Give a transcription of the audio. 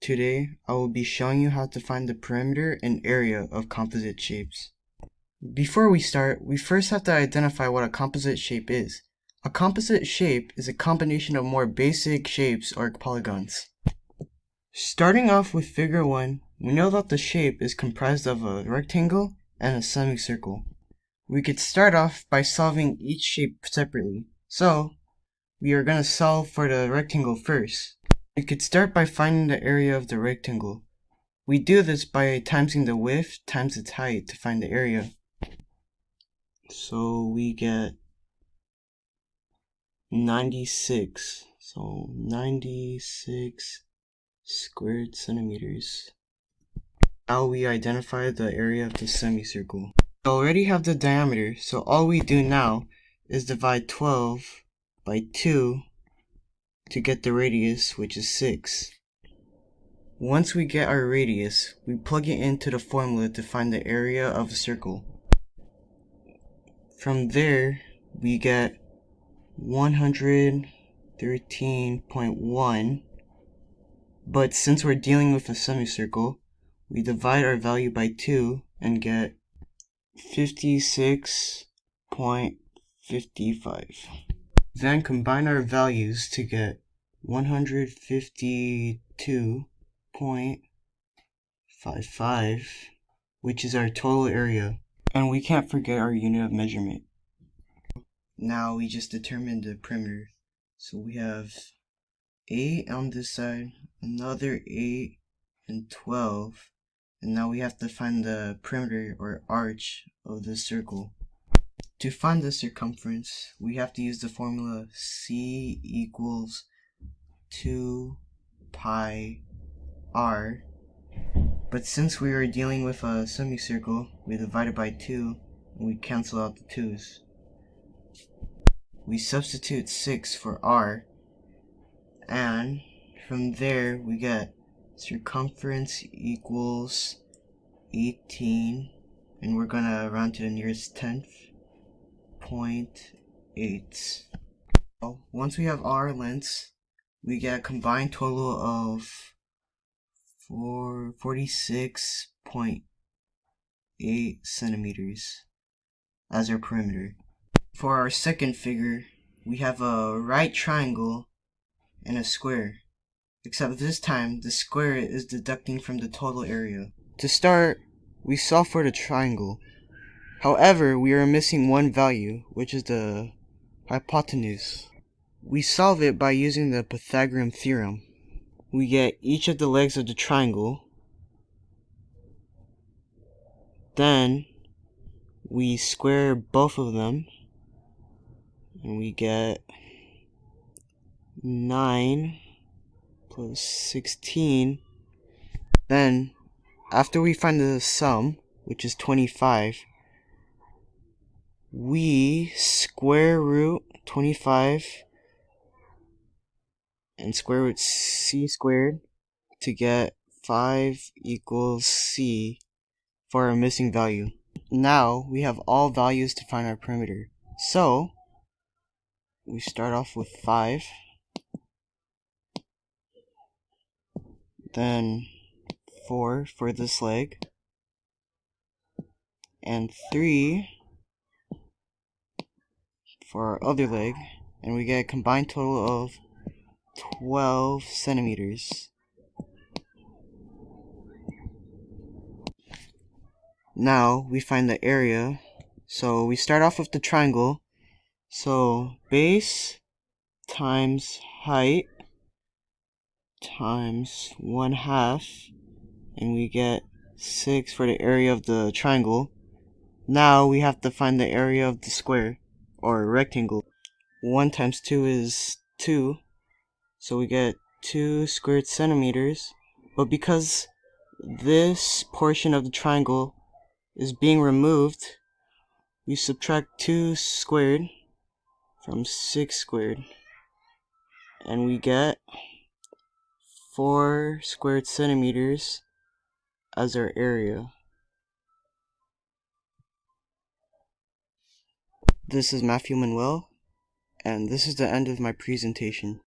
Today, I will be showing you how to find the perimeter and area of composite shapes. Before we start, we first have to identify what a composite shape is. A composite shape is a combination of more basic shapes or polygons. Starting off with figure 1, we know that the shape is comprised of a rectangle and a semicircle. We could start off by solving each shape separately. So, we are going to solve for the rectangle first. We could start by finding the area of the rectangle. We do this by timesing the width times its height to find the area. So we get 96. So 96 squared centimeters. Now we identify the area of the semicircle. We already have the diameter, so all we do now is divide 12 by 2 to get the radius, which is 6. Once we get our radius, we plug it into the formula to find the area of a circle. From there, we get 113.1, but since we're dealing with a semicircle, we divide our value by 2 and get 56.55. Then combine our values to get 152.55, which is our total area. And we can't forget our unit of measurement. Now we just determined the perimeter. So we have 8 on this side, another 8, and 12. And now we have to find the perimeter or arch of the circle. To find the circumference, we have to use the formula C equals 2 pi r. But since we are dealing with a semicircle, we divide it by 2 and we cancel out the 2's. We substitute 6 for r, and from there we get circumference equals 18, and we're gonna round to the nearest tenth, 0.8. Once we have our lengths, we get a combined total of 46.8 centimeters as our perimeter. For our second figure, we have a right triangle and a square, except this time the square is deducting from the total area. To start, we solve for the triangle. However, we are missing one value, which is the hypotenuse. We solve it by using the Pythagorean theorem. We get each of the legs of the triangle. Then we square both of them, and we get 9 plus 16. Then, after we find the sum, which is 25, we square root 25 and square root c squared to get 5 equals c for our missing value. Now we have all values to find our perimeter. So we start off with 5, then 4 for this leg, and 3 for our other leg, and we get a combined total of 12 centimeters. Now we find the area. So we start off with the triangle. So base times height times 1/2, and we get 6 for the area of the triangle. Now we have to find the area of the square or rectangle. 1 times 2 is 2, so we get 2 squared centimeters. But because this portion of the triangle is being removed, we subtract 2 squared from 6 squared, and we get 4 squared centimeters as our area. This is Matthew Manuel, and this is the end of my presentation.